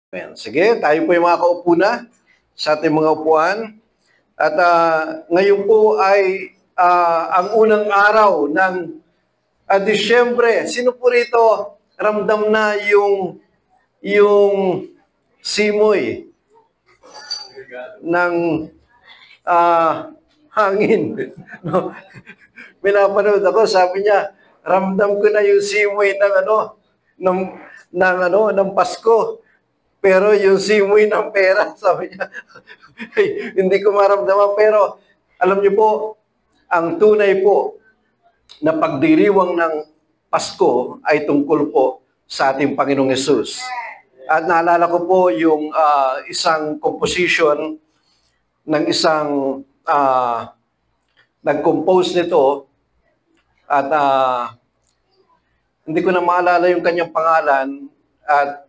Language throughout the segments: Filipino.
Ayan. Sige, tayo po yung mga kaupo na sa ating mga upuan. At ngayon po ay ang unang araw ng Disyembre. Sino po rito ramdam na yung simoy ng hangin? No? Pinapanood ako, sabi niya, ramdam ko na yung simoy ng Pasko. Pero yung simoy ng pera, sabi niya, hindi ko maramdaman. Pero alam niyo po, ang tunay po na pagdiriwang ng Pasko ay tungkol po sa ating Panginoong Hesus. At naalala ko po yung isang composition ng isang nag-compose nito at hindi ko na maalala yung kanyang pangalan at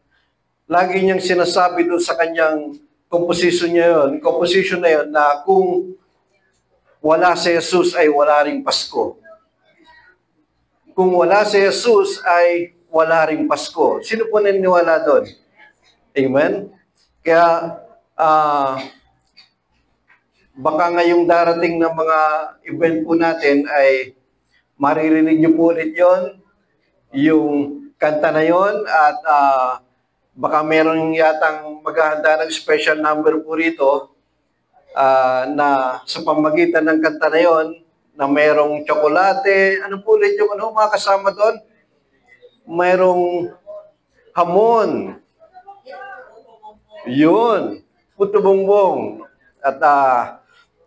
lagi niyang sinasabi doon sa kanyang composition na yun na kung wala si Jesus ay wala ring Pasko. Kung wala si Jesus ay wala ring Pasko. Sino po naniniwala doon? Amen? Kaya baka ngayong darating na mga event po natin ay maririnig niyo po ulit yun, yung kanta na yun at baka meron yatang maghahanda ng special number po rito na sa pamagitan ng kanta na yon na merong tsokolate, ano po ulit yung mga kasama doon? Merong hamon. Yun. Puto bongbong. At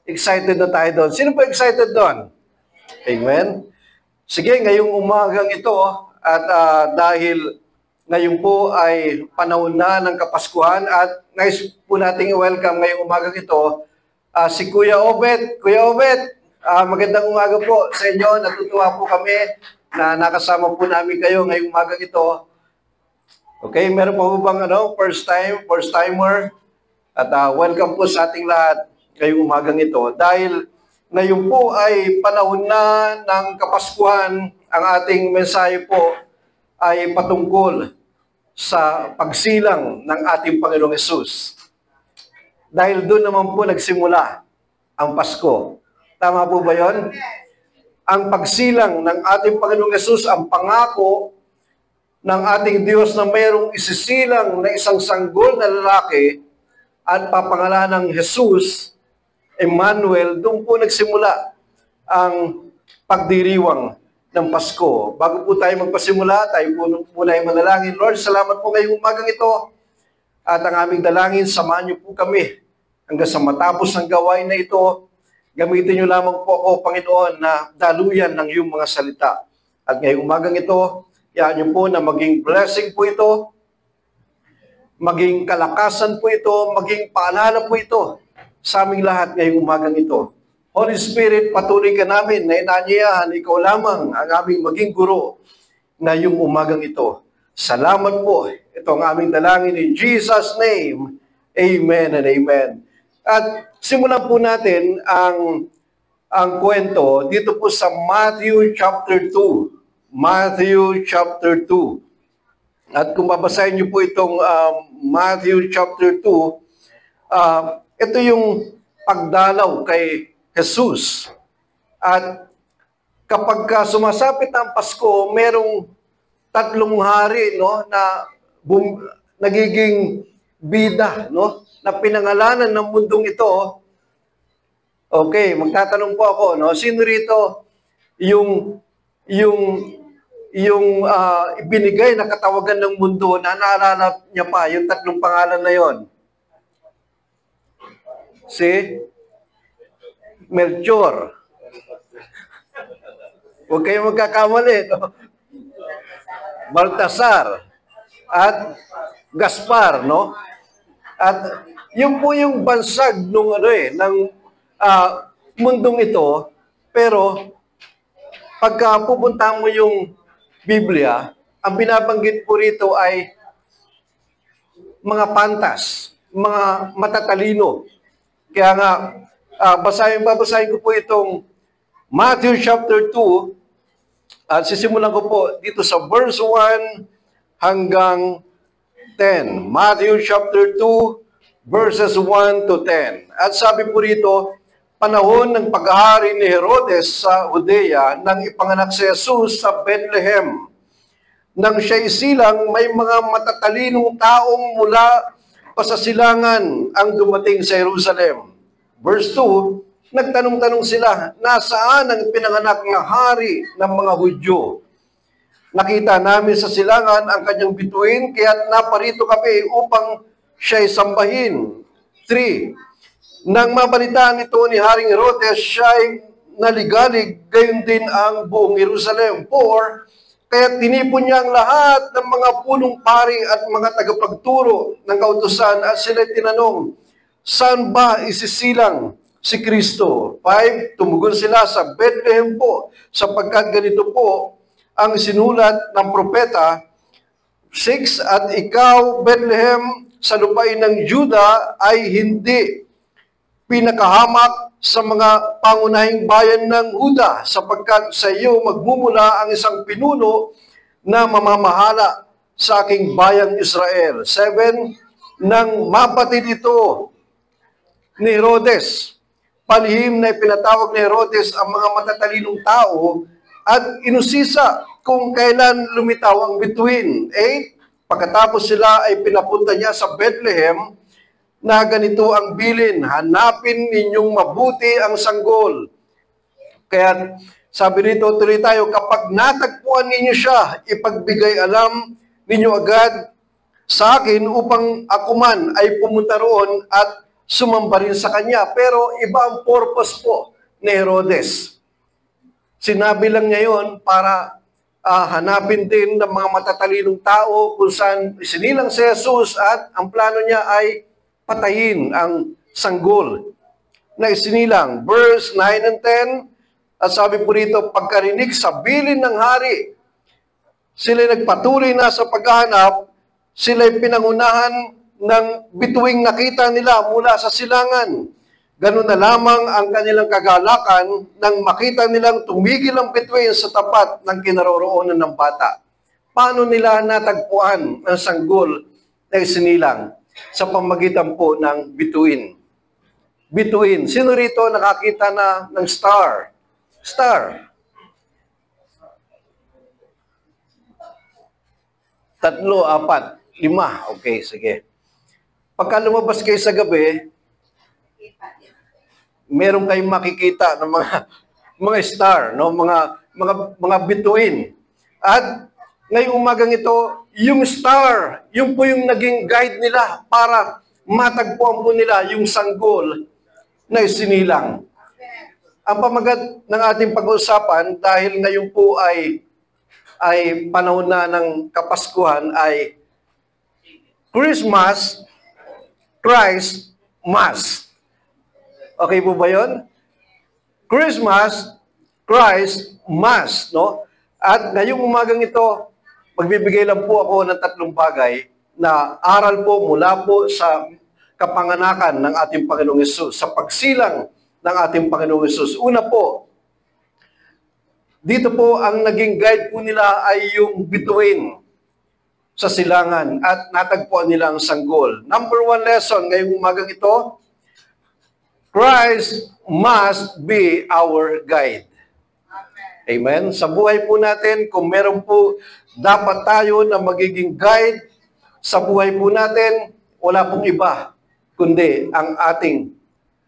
excited na tayo doon. Sino po excited doon? Amen? Sige, ngayong umagang ito at dahil ngayon po ay panahon na ng Kapaskuhan at nais po nating i-welcome ngayong umagang ito si Kuya Obet. Kuya Obet, magandang umaga po sa inyo. Natutuwa po kami na nakasama po namin kayo ngayong umagang ito. Okay, meron po bang first timer? At welcome po sa ating lahat ngayong umagang ito. Dahil ngayon po ay panahon na ng Kapaskuhan, ang ating mensahe po ay patungkol sa pagsilang ng ating Panginoong Hesus. Dahil doon naman po nagsimula ang Pasko. Tama po ba yun? Ang pagsilang ng ating Panginoong Hesus, ang pangako ng ating Diyos na mayroong isisilang na isang sanggol na lalaki at papangalanan ng Hesus, Emmanuel, doon po nagsimula ang pagdiriwang ng Pasko. Bago po tayo magpasimula, tayo po muna ay manalangin. Lord, salamat po ngayong umagang ito. At ang aming dalangin, samahan niyo po kami hanggang sa matapos ang gawain na ito. Gamitin niyo lamang po ako, Panginoon, na daluyan ng iyong mga salita. At ngayong umagang ito, yan niyo po na maging blessing po ito, maging kalakasan po ito, maging paalala po ito sa aming lahat ngayong umagang ito. Holy Spirit, patuloy ka namin na inanyayahan, ikaw lamang ang aming maging guro ngayong umagang ito. Salamat po. Ito ang aming dalangin in Jesus' name. Amen and amen. At simulan po natin ang kwento dito po sa Matthew chapter 2. Matthew chapter 2. At kung babasahin niyo po itong Matthew chapter 2, ito yung pagdalaw kay Jesus. At kapag sumasapit ang Pasko, merong tatlong hari na nagiging bida, na pinangalanan ng mundong ito. Okay, magtatanong po ako, sino rito yung ibinigay na katawagan ng mundo na naalala niya pa yung tatlong pangalan na yon? Si Melchor. Huwag kayong magkakamali. Baltasar at Gaspar, At yun po yung bansag ng mundong ito. Pero pagka pupunta mo yung Biblia, ang binabanggit po rito ay mga pantas, mga matatalino. Kaya nga, babasahin ko po itong Matthew chapter 2 at sisimulan ko po dito sa verse 1 hanggang 10. Matthew chapter 2, verses 1 to 10. At sabi po rito, panahon ng paghahari ni Herodes sa Judea nang ipanganak si Jesus sa Bethlehem. Nang siya isilang, may mga matatalinong taong mula pasasilangan ang dumating sa Jerusalem. Verse 2, nagtanong-tanong sila, nasaan ang pinanganak na hari ng mga Hudyo? Nakita namin sa silangan ang kanyang bituin, kaya naparito kami upang siya'y sambahin. 3. Nang mabalitaan ito ni Haring Herodes, siya'y naligalig, gayon din ang buong Jerusalem. 4. Kaya tinipon niya ang lahat ng mga punong pari at mga tagapagturo ng kautusan at sila'y tinanong, saan ba isisilang si Kristo? 5. Tumugon sila sa Bethlehem po, sapagkat ganito po ang sinulat ng propeta. 6. At ikaw, Bethlehem, sa lupain ng Juda ay hindi pinakahamak sa mga pangunahing bayan ng Huda, sapagkat sa iyo magmumula ang isang pinuno na mamamahala sa aking bayang Israel. 7. Nang mapatid ito ni Herodes, palihim na ipinatawag ni Herodes ang mga matatalinong tao at inusisa kung kailan lumitaw ang bituin. 8. Pagkatapos sila ay pinapunta niya sa Bethlehem na ganito ang bilin, hanapin ninyong mabuti ang sanggol. Kaya sabi rito, tuloy tayo, kapag natagpuan ninyo siya, ipagbigay alam ninyo agad sa akin upang ako man ay pumunta roon at sumamba rin sa kanya. Pero iba ang purpose po ni Herodes. Sinabi lang niya yun para hanapin din ng mga matatalinong tao kung saan sinilang si Jesus at ang plano niya ay patayin ang sanggol na isinilang. Verse 9 and 10, at sabi po rito, pagkarinig sa bilin ng hari, sila'y nagpatuloy na sa paghahanap, sila'y pinangunahan ng bituing nakita nila mula sa silangan. Ganun na lamang ang kanilang kagalakan nang makita nilang tumigil ang bituin sa tapat ng kinaroroonan ng bata. Paano nila natagpuan ang sanggol na isinilang? Sa pamagitan po ng bituin. Bituin. Sino rito nakakita na ng star? Star. 3, 4, 5. Okay, sige. Pagka lumabas kayo sa gabi, meron kayong makikita ng mga star, no? Mga bituin. At ngayong umagang ito, yung star, yung po yung naging guide nila para matagpuan po nila yung sanggol na isinilang. Ang pamagat ng ating pag-uusapan, dahil ngayon po ay panahon na ng Kapaskuhan, ay Christmas, Christ, Mass. Okay po ba yun? Christmas, Christ, Mass, no? At ngayong umagang ito, magbibigay lang po ako ng 3 bagay na aral po mula po sa kapanganakan ng ating Panginoong Hesus, sa pagsilang ng ating Panginoong Hesus. Una po, dito po ang naging guide po nila ay yung bituin sa silangan at natagpuan nila ang sanggol. Number 1 lesson ngayong umagang ito, Christ must be our guide. Amen. Sa buhay po natin, kung meron po dapat tayo na magiging guide sa buhay po natin, wala pong iba, kundi ang ating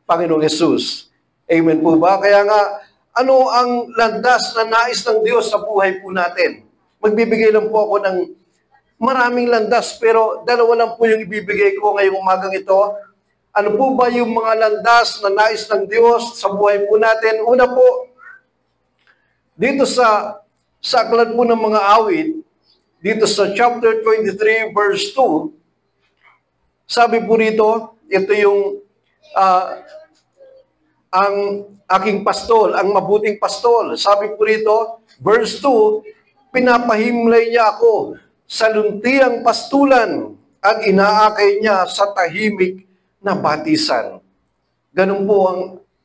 Panginoong Hesus. Amen po ba? Kaya nga, ano ang landas na nais ng Diyos sa buhay po natin? Magbibigay lang po ako ng maraming landas, pero 2 lang po yung ibibigay ko ngayong umagang ito. Ano po ba yung mga landas na nais ng Diyos sa buhay po natin? Una po, dito sa aklat po ng mga awit, dito sa chapter 23, verse 2, sabi po rito, ito yung ang aking pastol, ang mabuting pastol. Sabi po rito, verse 2, pinapahimlay niya ako sa luntiang pastulan at inaakay niya sa tahimik na batisan. Ganun po ang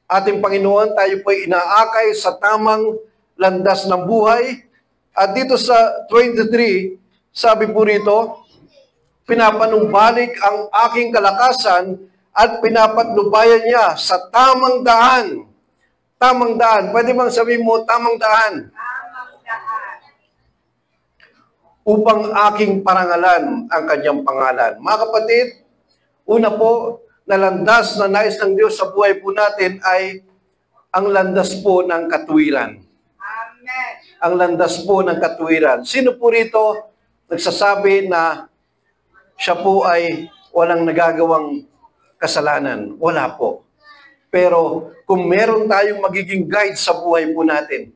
ating Panginoon, tayo po inaakay sa tamang landas ng buhay. At dito sa 23, sabi po rito, pinapanumbalik ang aking kalakasan at pinapatnubayan niya sa tamang daan. Tamang daan. Pwede bang sabihin mo, tamang daan? Tamang daan. Upang aking parangalan ang kanyang pangalan. Mga kapatid, una po, na landas na nais ng Diyos sa buhay po natin ay ang landas po ng katuwiran. Amen. Ang landas po ng katuwiran. Sino po rito nagsasabi na siya po ay walang nagagawang kasalanan? Wala po. Pero kung meron tayong magiging guide sa buhay po natin,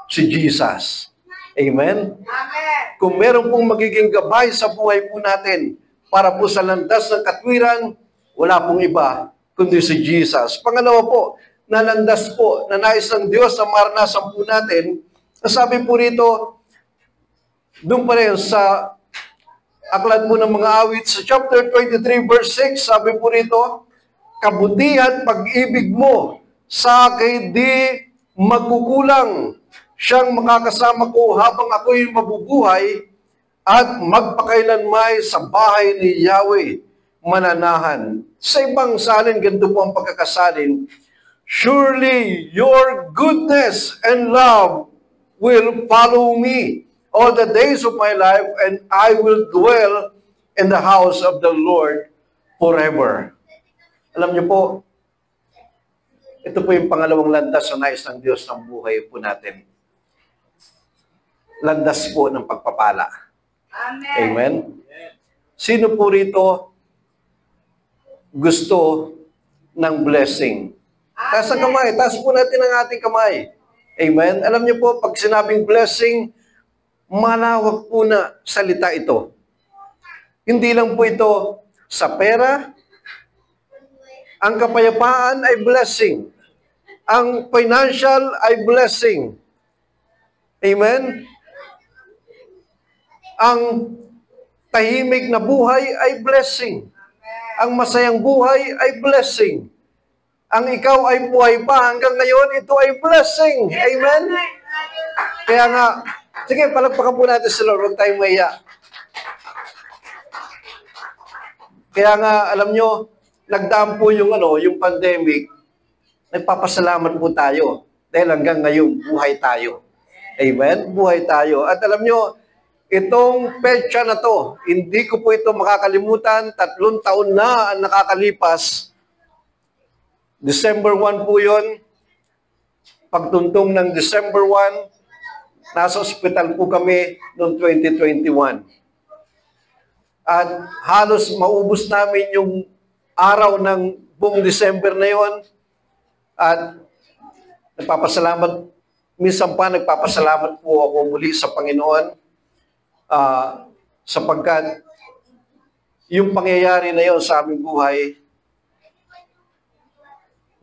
si Jesus. Amen? Amen. Kung meron pong magiging gabay sa buhay po natin para po sa landas ng katwiran, wala pong iba kundi si Jesus. Pangalawa po, na landas po na nais ng Diyos na maranasan po natin, sabi po rito, doon pa rin sa aklat po ng mga awit, sa chapter 23 verse 6, sabi po rito, kabutihan pag-ibig mo sa akin di magkukulang. Siyang makakasama ko habang ako'y mabubuhay at magpakailanmay sa bahay ni Yahweh mananahan. Sa ibang salin, ganito po ang pagkakasalin, surely your goodness and love will follow me all the days of my life, and I will dwell in the house of the Lord forever. Alam niyo po, ito po yung pangalawang landas sa nais ng Diyos ng buhay po natin. Landas po ng pagpapala. Amen. Amen? Sino po rito gusto ng blessing? Taas ang kamay. Taas po natin ang ating kamay. Amen? Alam niyo po, pag sinabing blessing, malawak po na salita ito. Hindi lang po ito sa pera. Ang kapayapaan ay blessing. Ang financial ay blessing. Amen? Ang tahimik na buhay ay blessing. Ang masayang buhay ay blessing. Ang ikaw ay buhay pa hanggang ngayon, ito ay blessing. Amen? Kaya nga, sige, palagpakan po natin sa Lord, huwag tayong mahiya. Kaya nga, alam nyo, nagdaan po yung pandemic, nagpapasalamat po tayo. Dahil hanggang ngayon, buhay tayo. Amen? Buhay tayo. At alam nyo, itong petsa na to, hindi ko po ito makakalimutan. 3 taon na ang nakakalipas. December 1 po yun. Pagtuntong ng December 1, nasa ospital po kami noong 2021. At halos maubos namin yung araw ng buong December na yon. At nagpapasalamat, minsan pa nagpapasalamat po ako muli sa Panginoon sapagkat yung pangyayari na yon sa aming buhay,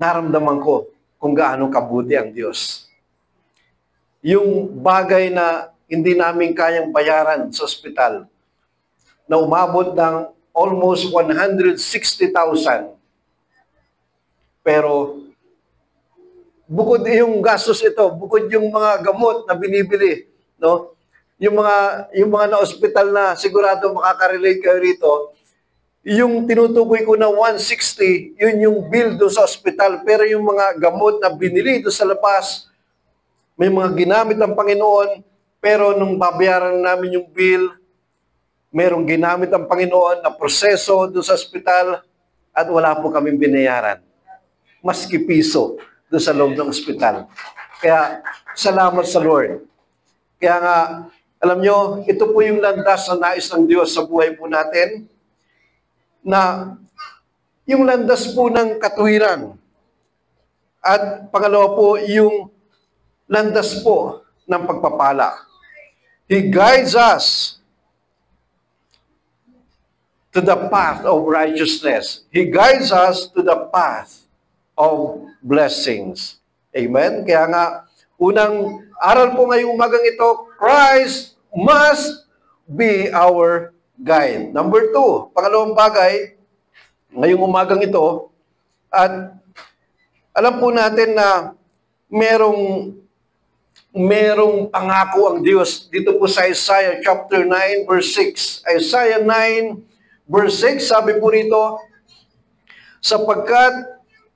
naramdaman ko kung gaano kabuti ang Diyos. Yung bagay na hindi namin kayang bayaran sa ospital, na umabot ng almost 160,000. Pero bukod yung gastos ito, bukod yung mga gamot na binibili, no? Yung mga na-ospital na sigurado makaka-relate kayo rito, yung tinutukoy ko na 160, yun yung bill doon sa ospital. Pero yung mga gamot na binili doon sa labas, may mga ginamit ng Panginoon, pero nung babayaran namin yung bill, merong ginamit ang Panginoon na proseso doon sa ospital at wala po kaming binayaran. Maski piso doon sa loob ng ospital. Kaya, salamat sa Lord. Kaya nga, alam nyo, ito po yung landas na nais ng Diyos sa buhay po natin, na yung landas po ng katwiran. At pangalawa po, yung landas po ng pagpapala. He guides us to the path of righteousness. He guides us to the path of blessings. Amen? Kaya nga, unang aral po ngayong umagang ito, Christ must be our guide. Number 2, pangalawang bagay, ngayong umagang ito, at alam po natin na merong pangako ang Diyos dito po sa Isaiah chapter 9 verse 6. Isaiah 9 verse 6, sabi po rito, sapagkat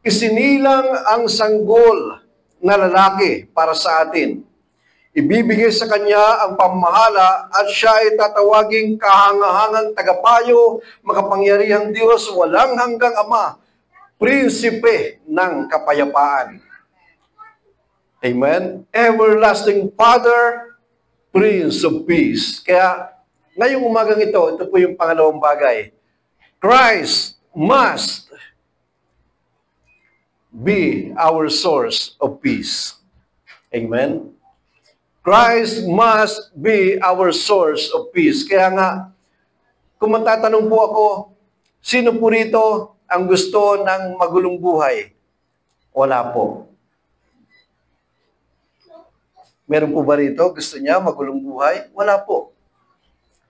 isinilang ang sanggol na lalaki para sa atin. Ibibigay sa kanya ang pamahala at siya ay tatawaging kahangahangang tagapayo, makapangyarihang Diyos, walang hanggang Ama, prinsipe ng kapayapaan. Amen? Everlasting Father, Prince of Peace. Kaya, ngayong umagang ito po yung pangalawang bagay. Christ must be our source of peace. Amen? Christ must be our source of peace. Kaya nga, kung matatanong po ako, sino po rito ang gusto ng magulong buhay? Wala po. Meron po ba rito gusto niya magulong buhay? Wala po.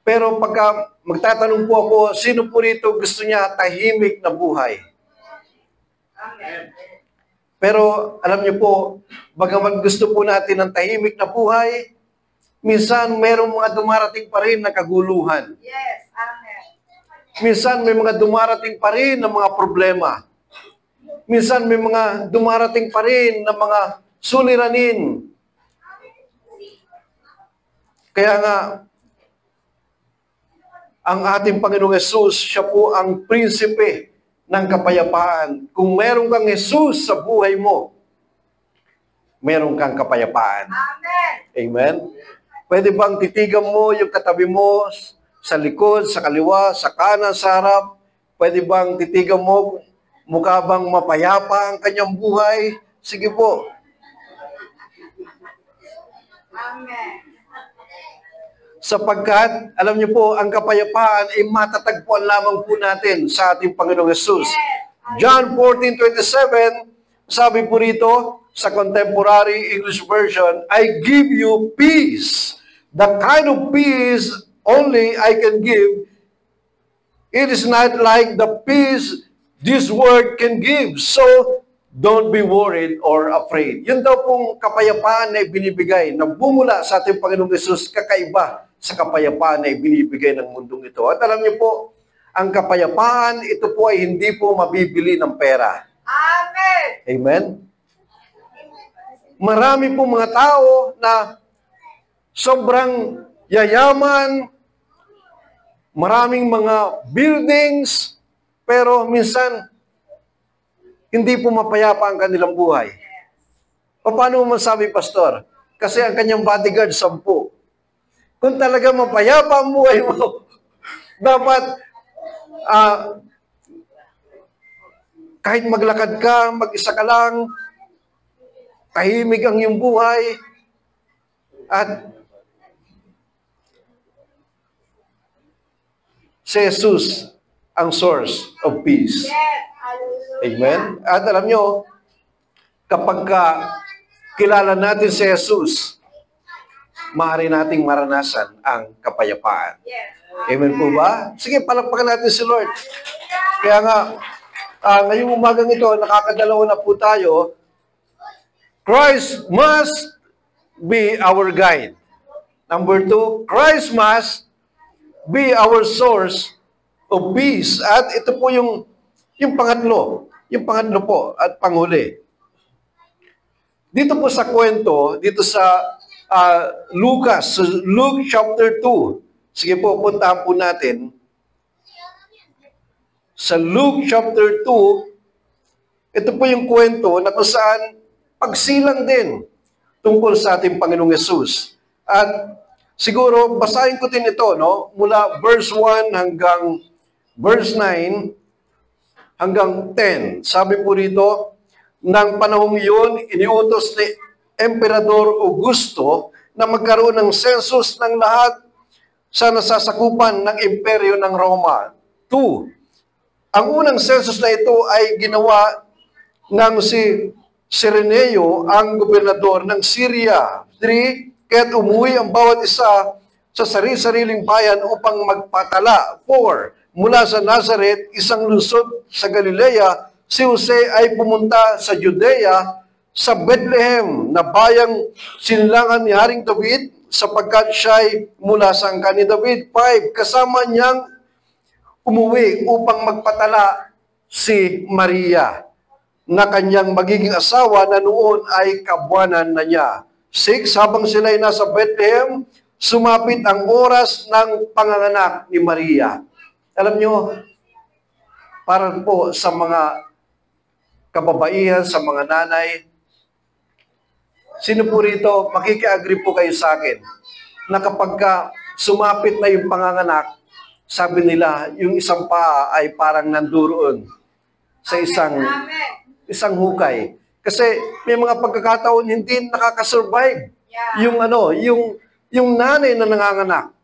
Pero pagka magtatanong po ako, sino po rito gusto niya tahimik na buhay? Amen. Pero alam niyo po, bagaman gusto po natin ng tahimik na buhay, minsan mayroong mga dumarating pa rin na kaguluhan. Yes. Amen. Minsan may mga dumarating pa rin na mga problema. Minsan may mga dumarating pa rin na mga suliranin. Kaya nga, ang ating Panginoong Yesus, siya po ang prinsipe ng kapayapaan. Kung meron kang Jesus sa buhay mo, meron kang kapayapaan. Amen. Amen? Pwede bang titigan mo yung katabi mo sa likod, sa kaliwa, sa kanan, sa harap? Pwede bang titigan mo mukha bang mapayapa ang kanyang buhay? Sige po. Amen. Sapagkat, alam niyo po, ang kapayapaan ay matatagpuan lamang po natin sa ating Panginoong Yesus. John 14:27, sabi po rito sa Contemporary English Version, I give you peace. The kind of peace only I can give. It is not like the peace this world can give. So, don't be worried or afraid. Yun daw pong kapayapaan na ibinibigay na bumula sa ating Panginoong Yesus, kakaiba sa kapayapaan na ibinibigay ng mundong ito. At alam niyo po, ang kapayapaan, ito po ay hindi po mabibili ng pera. Amen. Amen? Marami po mga tao na sobrang yayaman, maraming mga buildings, pero minsan, hindi po mapayapa ang kanilang buhay. Paano mo masabi, Pastor? Kasi ang kanyang bodyguard, 10. Kung talaga mapayapa ang buhay mo, dapat kahit maglakad ka, mag-isa ka lang, tahimik ang iyong buhay, at si Jesus ang source of peace. Yes. Hallelujah. Amen? At alam nyo, kapag kilala natin si Jesus, maaari nating maranasan ang kapayapaan. Yes. Amen po ba? Sige, palakpakan natin si Lord. Kaya nga, ngayong umagang ito, nakakadalawa na po tayo. Christ must be our guide. Number 2, Christ must be our source of peace. At ito po yung pangatlo. Yung pangatlo po at panghuli. Dito po sa kwento, dito sa Lucas, Luke chapter 2. Sige po, puntahan po natin. Sa Luke chapter 2, ito po yung kwento na kung saan pagsilang din tungkol sa ating Panginoong Yesus. At siguro, basahin ko din ito, no? Mula verse 1 hanggang verse 9 hanggang 10. Sabi po rito, nang panahong iyon, iniutos ni Emperador Augusto na magkaroon ng census ng lahat sa nasasakupan ng imperyo ng Roma. 2. Ang unang census na ito ay ginawa ng si Cireneo, ang gobernador ng Syria. 3. Kaya't umuwi ang bawat isa sa sarili-sariling bayan upang magpatala. 4. Mula sa Nazareth, isang lungsod sa Galilea, si Jose ay pumunta sa Judea, sa Bethlehem, na bayang sinilangan ni Haring David, sapagkat siya ay mula sa angkan ni David. 5. Kasama niyang umuwi upang magpatala si Maria na kanyang magiging asawa na noon ay kabuanan na niya. 6, habang sila'y nasa Bethlehem, sumapit ang oras ng panganganak ni Maria. Alam nyo, para po sa mga kababaihan, sa mga nanay, sino po rito, makiki-agree po kayo sa akin, na kapag sumapit na yung panganganak, sabi nila, yung isang paa ay parang nanduroon sa isang hukay. Kasi may mga pagkakataon hindi nakakasurvive yung nanay na nanganganak.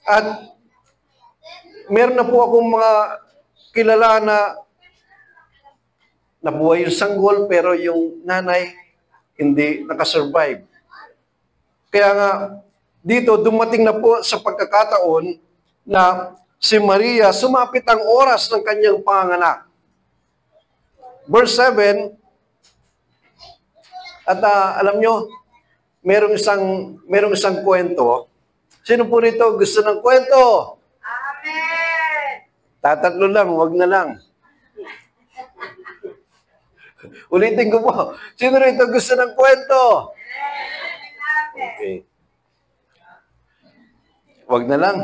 At meron na po akong mga kilala na nabuhay yung sanggol pero yung nanay hindi nakasurvive. Kaya nga dito dumating na po sa pagkakataon na si Maria sumapit ang oras ng kanyang panganganak. Verse 7, at alam nyo, merong isang kwento. Sino po rito gusto ng kwento? Amen. Tatatlo lang, wag na lang. Ulitin ko po. Sino rito gusto ng kwento? Okay. Wag na lang.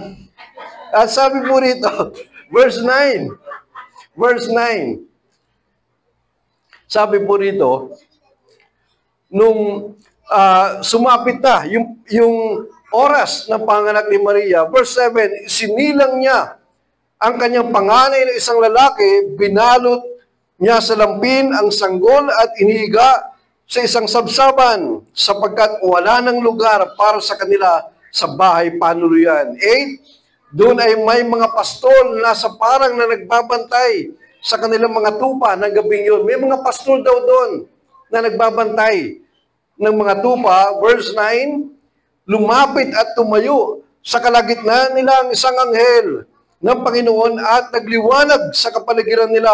At sabi po rito, verse 9. Verse 9. Sabi po rito, nung sumapit na yung oras ng panganak ni Maria, verse 7, sinilang niya ang kanyang panganay na isang lalaki, binalot niya sa lampin ang sanggol at inihiga sa isang sabsaban sapagkat wala ng lugar para sa kanila sa bahay panuluyan. 8, doon ay may mga pastol na sa parang na nagbabantay sa kanilang mga tupa ng gabing yun. May mga pastol daw doon na nagbabantay ng mga tupa. Verse 9, lumapit at tumayo sa kalagitnaan nila ang isang anghel ng Panginoon at nagliwanag sa kapaligiran nila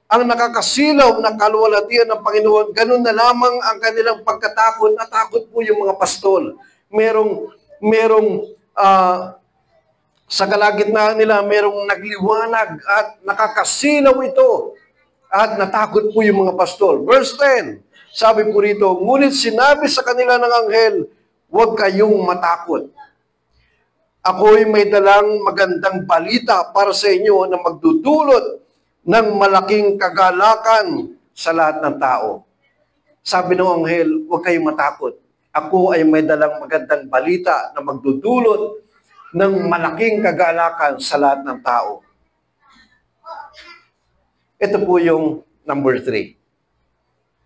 ang nakakasilaw na kaluwalhatian ng Panginoon. Ganun na lamang ang kanilang pagkatakot. Natakot po yung mga pastol. Merong sa kalagitnaan nila, merong nagliwanag at nakakasilaw ito. At natakot po yung mga pastol. Verse 10, sabi po rito, ngunit sinabi sa kanila ng anghel, huwag kayong matakot. Ako'y may dalang magandang balita para sa inyo na magdudulot ng malaking kagalakan sa lahat ng tao. Sabi ng anghel, huwag kayong matakot. Ako ay may dalang magandang balita na magdudulot ng malaking kagalakan sa lahat ng tao. Ito po yung number 3.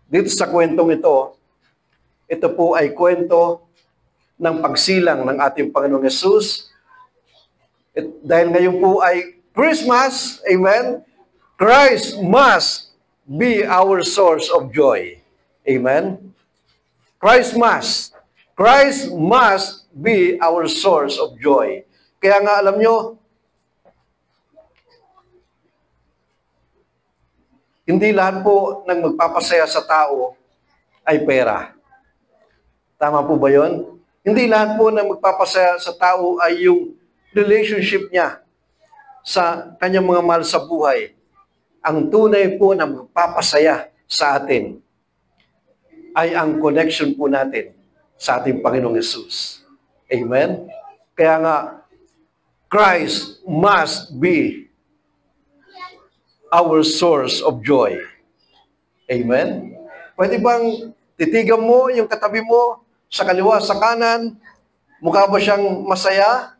Dito sa kwentong ito po ay kwento ng pagsilang ng ating Panginoong Yesus. Dahil ngayon po ay Christmas, amen, Christ must be our source of joy. Amen? Christ must be our source of joy. Kaya nga alam nyo, hindi lahat po ng magpapasaya sa tao ay pera. Tama po ba yun? Hindi lahat po ng magpapasaya sa tao ay yung relationship niya sa kanyang mga mahal sa buhay. Ang tunay po na magpapasaya sa atin ay ang connection po natin sa ating Panginoong Yesus. Amen? Kaya nga, Christ must be our source of joy. Amen? Pwede bang titigan mo yung katabi mo sa kaliwa, sa kanan? Mukha ba siyang masaya?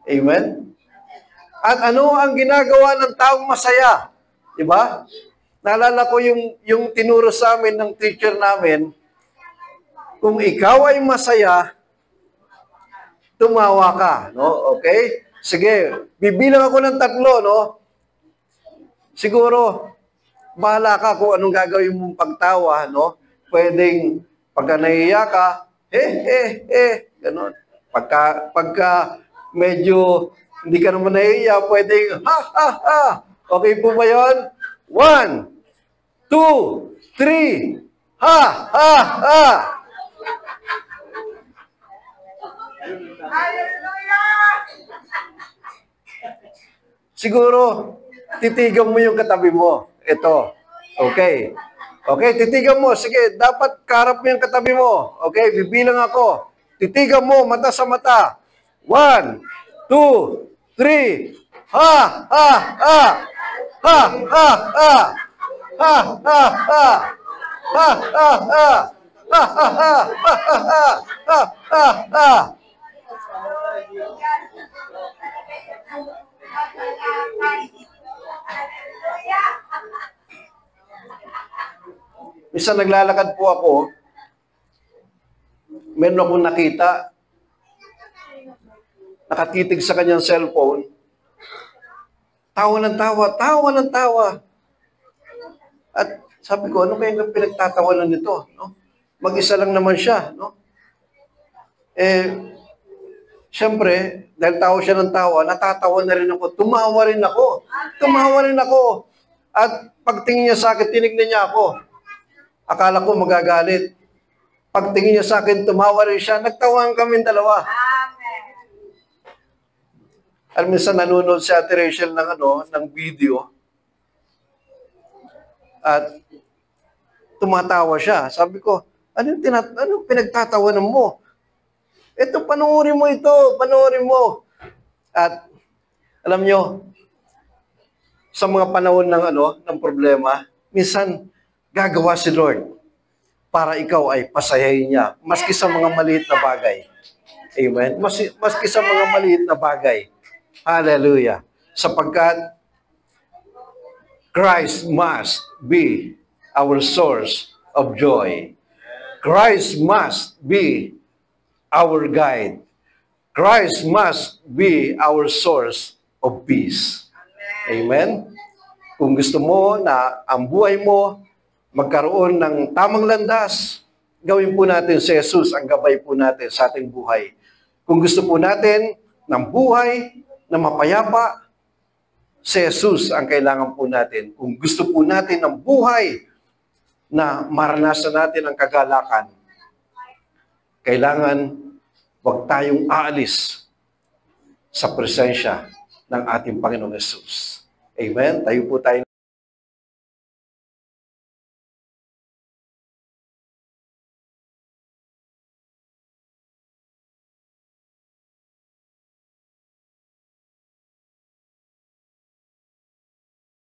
Amen? At ano ang ginagawa ng taong masaya? Diba? Naalala ko yung tinuro sa amin ng teacher namin, kung ikaw ay masaya, tumawa ka, no? Okay? Sige, bibilang ako ng 3, no? Siguro, bahala ka kung anong gagawin mong pagtawa, no? Pwedeng, pagka nahiya ka, ganon. Pagka medyo hindi ka naman nahiya, pwedeng, ha. Okay po ba yun? 1, 2, 3, ha. Hallelujah! siguro, titigan mo yung katabi mo. Ito. Okay. Okay, titigan mo. Sige, dapat karap mo yung katabi mo. Okay, bibilang ako. Titigan mo, mata sa mata. 1, 2, 3. Ha, ha, ha. Ha, ha, ha. Ha, ha, ha. Ha, ha, ha. Ha, ha, ha. Ha, ha, ha. Ha, ha, ha. Minsan naglalakad po ako, meron akong nakita, nakatitig sa kanyang cellphone, tawa ng tawa, tawa ng tawa. At sabi ko, ano kaya yung pinagtatawanan nito? No? Mag-isa lang naman siya. No? Siyempre, dahil tawa siya ng tawa, natatawa na rin ako, tumawa rin ako. Tumawa rin ako. At pagtingin niya sa akin, tinignan niya ako. Akala ko magagalit. Pagtingin niya sa akin, tumawa rin siya. Nagtawaan kami dalawa. At minsan nanonood si Ate Rachel ng video. At tumatawa siya. Sabi ko, anong pinagtatawanan mo? Ito, panoorin mo ito. Panoorin mo. At alam nyo, sa mga panahon ng problema, minsan gagawa si Lord para ikaw ay pasayahin niya, maski sa mga maliit na bagay. Amen? Maski sa mga maliit na bagay. Hallelujah. Sapagkat Christ must be our source of joy. Christ must be our guide. Christ must be our source of peace. Amen? Kung gusto mo na ang buhay mo magkaroon ng tamang landas, gawin po natin si Jesus ang gabay po natin sa ating buhay. Kung gusto po natin ng buhay na mapayapa, si Jesus ang kailangan po natin. Kung gusto po natin ng buhay na maranasan natin ang kagalakan, kailangan huwag tayong aalis sa presensya ng ating Panginoong Jesus. Amen? Tayo po tayo